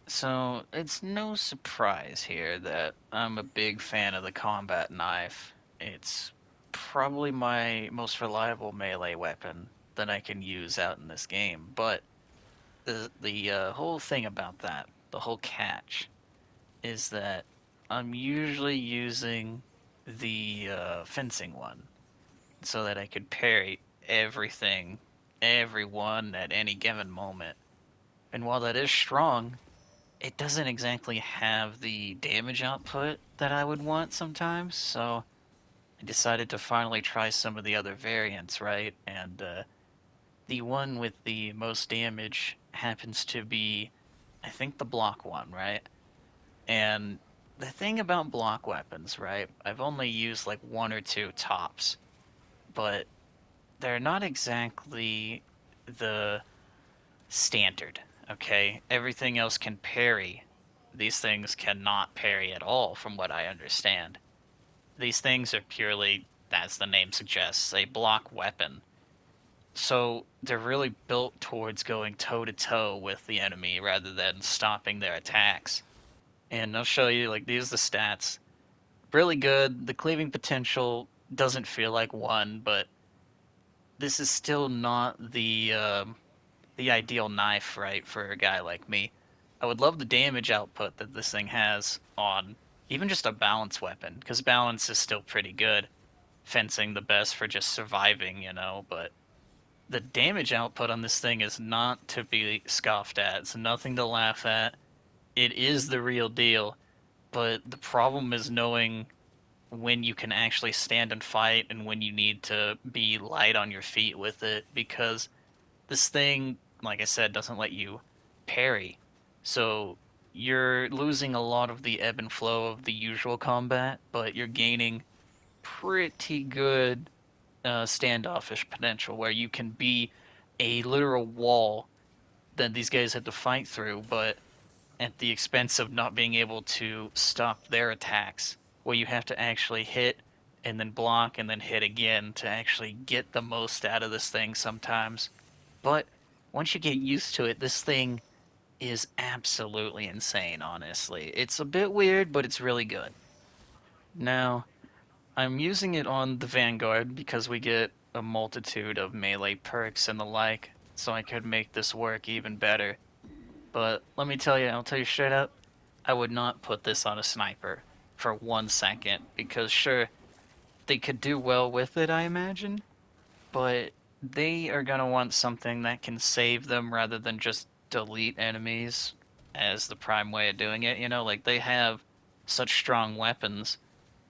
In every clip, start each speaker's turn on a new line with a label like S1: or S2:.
S1: So, it's no surprise here that I'm a big fan of the combat knife. It's probably my most reliable melee weapon that I can use out in this game, but the whole thing about that, the whole catch, is that I'm usually using the fencing one so that I could parry everything, everyone at any given moment. And while that is strong, it doesn't exactly have the damage output that I would want sometimes, so I decided to finally try some of the other variants, right? And the one with the most damage happens to be, I think, the block one, right? And the thing about block weapons, right? I've only used like one or two tops, but they're not exactly the standard, okay? Everything else can parry. These things cannot parry at all, from what I understand. These things are purely, as the name suggests, a block weapon. So they're really built towards going toe to toe with the enemy rather than stopping their attacks. And I'll show you, like, these are the stats. Really good. The cleaving potential doesn't feel like one, but this is still not the ideal knife, right, for a guy like me. I would love the damage output that this thing has on even just a balance weapon, because balance is still pretty good. Fencing the best for just surviving, but the damage output on this thing is not to be scoffed at. It's nothing to laugh at. It is the real deal, but the problem is knowing when you can actually stand and fight and when you need to be light on your feet with it, because this thing, like I said, doesn't let you parry. So you're losing a lot of the ebb and flow of the usual combat, but you're gaining pretty good standoffish potential where you can be a literal wall that these guys had to fight through, but at the expense of not being able to stop their attacks, where you have to actually hit and then block and then hit again to actually get the most out of this thing sometimes. But once you get used to it, this thing is absolutely insane, honestly. It's a bit weird, but it's really good. Now, I'm using it on the Vanguard because we get a multitude of melee perks and the like, so I could make this work even better. But let me tell you, I'll tell you straight up, I would not put this on a sniper for 1 second, because sure, they could do well with it, I imagine, but they are going to want something that can save them rather than just delete enemies as the prime way of doing it. Like they have such strong weapons,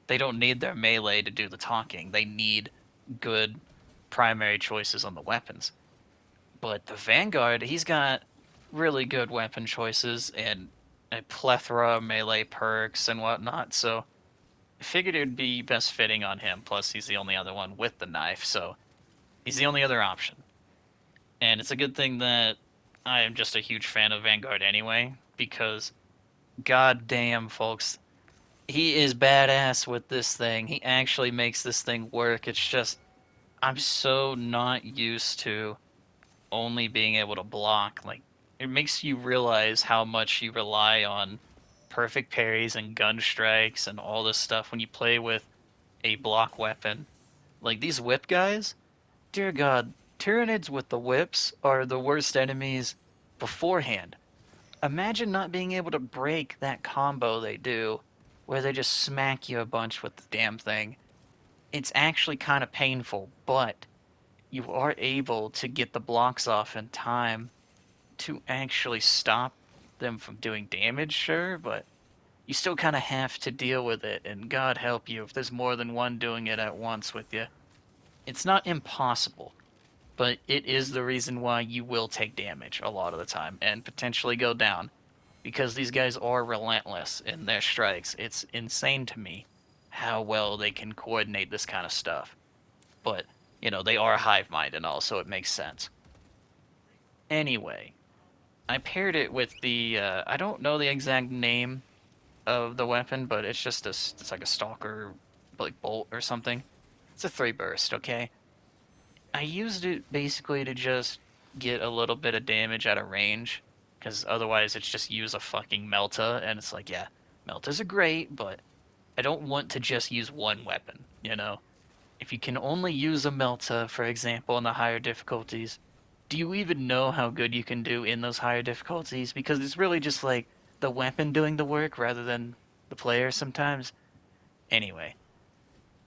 S1: they don't need their melee to do the talking. They need good primary choices on the weapons. But the Vanguard, he's got really good weapon choices and a plethora of melee perks and whatnot, so I figured it would be best fitting on him. Plus, he's the only other one with the knife, so he's the only other option. And it's a good thing that I am just a huge fan of Vanguard anyway, because goddamn, folks, he is badass with this thing. He actually makes this thing work. It's just, I'm so not used to only being able to block. Like, it makes you realize how much you rely on perfect parries and gun strikes and all this stuff when you play with a block weapon. Like, these whip guys, dear God, Tyranids with the whips are the worst enemies beforehand. Imagine not being able to break that combo they do, where they just smack you a bunch with the damn thing. It's actually kind of painful, but you are able to get the blocks off in time to actually stop them from doing damage, sure, but you still kind of have to deal with it, and God help you if there's more than one doing it at once with you. It's not impossible, but it is the reason why you will take damage a lot of the time and potentially go down, because these guys are relentless in their strikes. It's insane to me how well they can coordinate this kind of stuff. But, they are a hive mind and all, so it makes sense. Anyway, I paired it with I don't know the exact name of the weapon, but it's like a stalker, like bolt or something. It's a 3 burst, okay? I used it basically to just get a little bit of damage out of range, because otherwise it's just use a fucking Melta, and it's like, yeah, Meltas are great, but I don't want to just use one weapon, you know? If you can only use a Melta, for example, in the higher difficulties, do you even know how good you can do in those higher difficulties? Because it's really just like the weapon doing the work rather than the player sometimes. Anyway,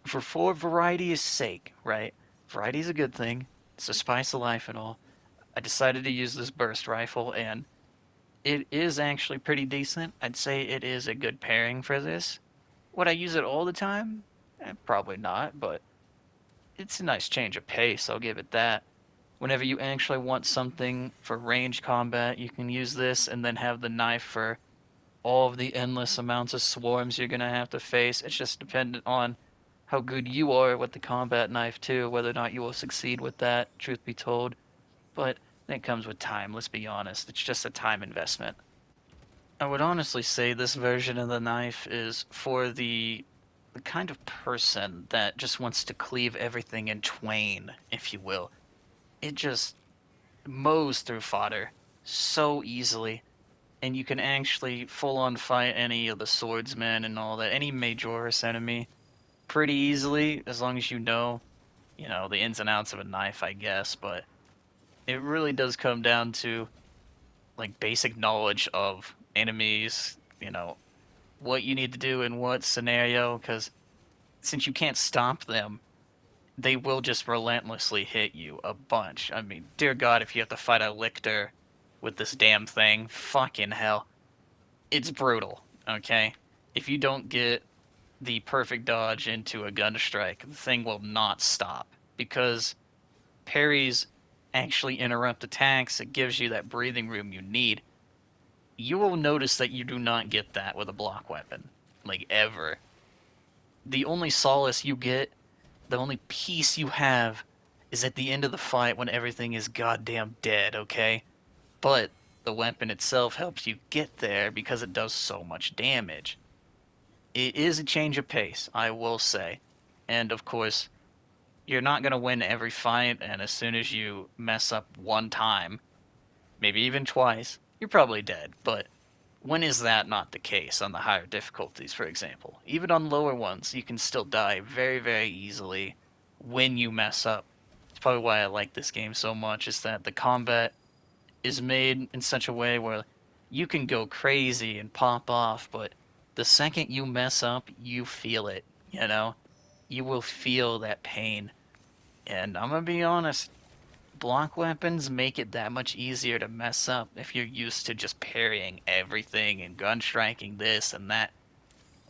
S1: for variety's sake, right? Variety is a good thing. It's a spice of life and all. I decided to use this burst rifle, and it is actually pretty decent. I'd say it is a good pairing for this. Would I use it all the time? Probably not, but it's a nice change of pace, I'll give it that. Whenever you actually want something for range combat, you can use this and then have the knife for all of the endless amounts of swarms you're going to have to face. It's just dependent on how good you are with the combat knife, too, whether or not you will succeed with that, truth be told. But that comes with time, let's be honest. It's just a time investment. I would honestly say this version of the knife is for the kind of person that just wants to cleave everything in twain, if you will. It just mows through fodder so easily, and you can actually full on fight any of the swordsmen and all that, any Majoris enemy, pretty easily, as long as you know, the ins and outs of a knife, I guess, but it really does come down to, like, basic knowledge of enemies, you know, what you need to do in what scenario, because since you can't stop them, they will just relentlessly hit you a bunch. I mean, dear God, if you have to fight a Lictor with this damn thing, fucking hell. It's brutal, okay? If you don't get the perfect dodge into a gun strike, the thing will not stop. Because parries actually interrupt attacks, it gives you that breathing room you need. You will notice that you do not get that with a block weapon. Like, ever. The only solace you get, the only peace you have, is at the end of the fight when everything is goddamn dead, okay? But the weapon itself helps you get there because it does so much damage. It is a change of pace, I will say. And of course, you're not going to win every fight, and as soon as you mess up one time, maybe even twice, you're probably dead. But when is that not the case on the higher difficulties, for example? Even on lower ones, you can still die very, very easily when you mess up. It's probably why I like this game so much, is that the combat is made in such a way where you can go crazy and pop off, but the second you mess up, you feel it, you know? You will feel that pain. And I'm gonna be honest, block weapons make it that much easier to mess up if you're used to just parrying everything and gun striking this and that.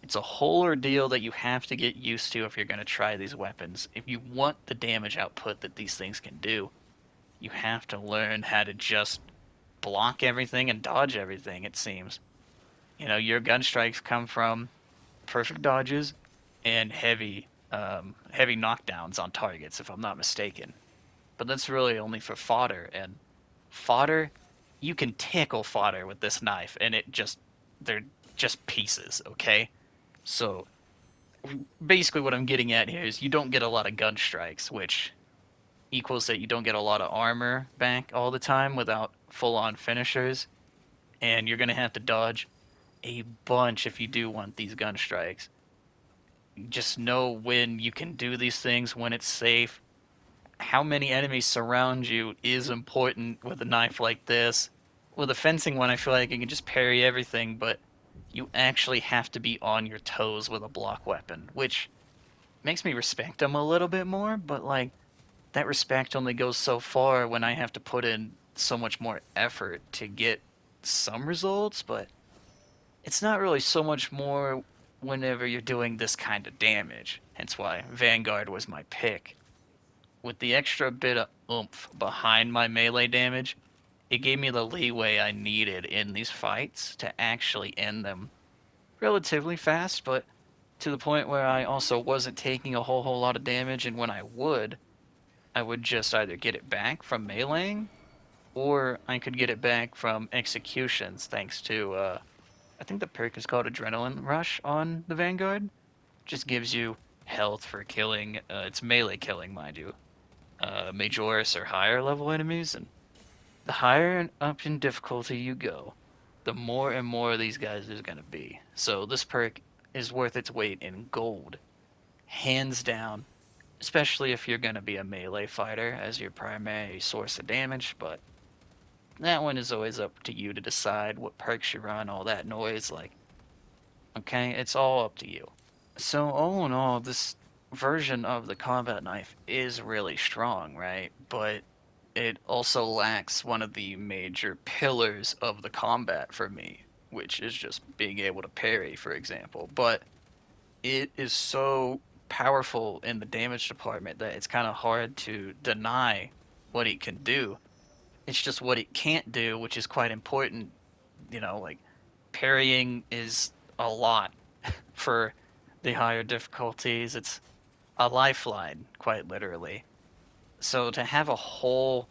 S1: It's a whole ordeal that you have to get used to if you're going to try these weapons. If you want the damage output that these things can do, you have to learn how to just block everything and dodge everything, it seems. You know, your gun strikes come from perfect dodges and heavy knockdowns on targets, if I'm not mistaken. But that's really only for fodder, and fodder, you can tickle fodder with this knife, and they're just pieces, okay? So basically, what I'm getting at here is you don't get a lot of gun strikes, which equals that you don't get a lot of armor back all the time without full-on finishers, and you're gonna have to dodge a bunch if you do want these gun strikes. Just know when you can do these things, when it's safe. How many enemies surround you is important with a knife like this. With a fencing one, I feel like you can just parry everything, but you actually have to be on your toes with a block weapon, which makes me respect them a little bit more, but like, that respect only goes so far when I have to put in so much more effort to get some results, but it's not really so much more whenever you're doing this kind of damage. Hence why Vanguard was my pick. With the extra bit of oomph behind my melee damage, it gave me the leeway I needed in these fights to actually end them relatively fast, but to the point where I also wasn't taking a whole lot of damage, and when I would just either get it back from meleeing, or I could get it back from executions thanks to, I think the perk is called Adrenaline Rush on the Vanguard. Just gives you health for killing, it's melee killing, mind you, Majoris or higher level enemies, and The higher up in difficulty you go, the more and more of these guys there's gonna be. So this perk is worth its weight in gold, hands down. Especially if you're gonna be a melee fighter as your primary source of damage, but that one is always up to you to decide what perks you run, all that noise, like, okay, it's all up to you. So all in all, this version of the combat knife is really strong, right? But it also lacks one of the major pillars of the combat for me, which is just being able to parry, for example. But it is so powerful in the damage department that it's kind of hard to deny what it can do. It's just what it can't do, which is quite important. Like parrying is a lot for the higher difficulties. It's a lifeline, quite literally. So to have a whole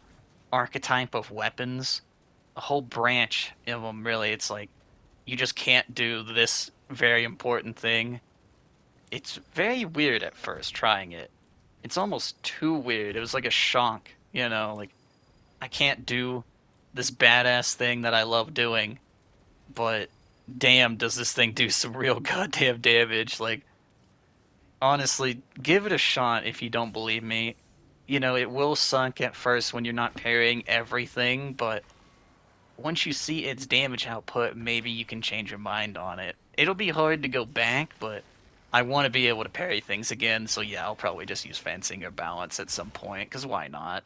S1: archetype of weapons, a whole branch of them, really, it's like you just can't do this very important thing. It's very weird at first trying it. It's almost too weird. It was like a shock, like I can't do this badass thing that I love doing, but damn, does this thing do some real goddamn damage. Like, honestly, give it a shot if you don't believe me. It will suck at first when you're not parrying everything, but once you see its damage output, maybe you can change your mind on it. It'll be hard to go back, but I want to be able to parry things again, so yeah, I'll probably just use fencing or balance at some point, because why not?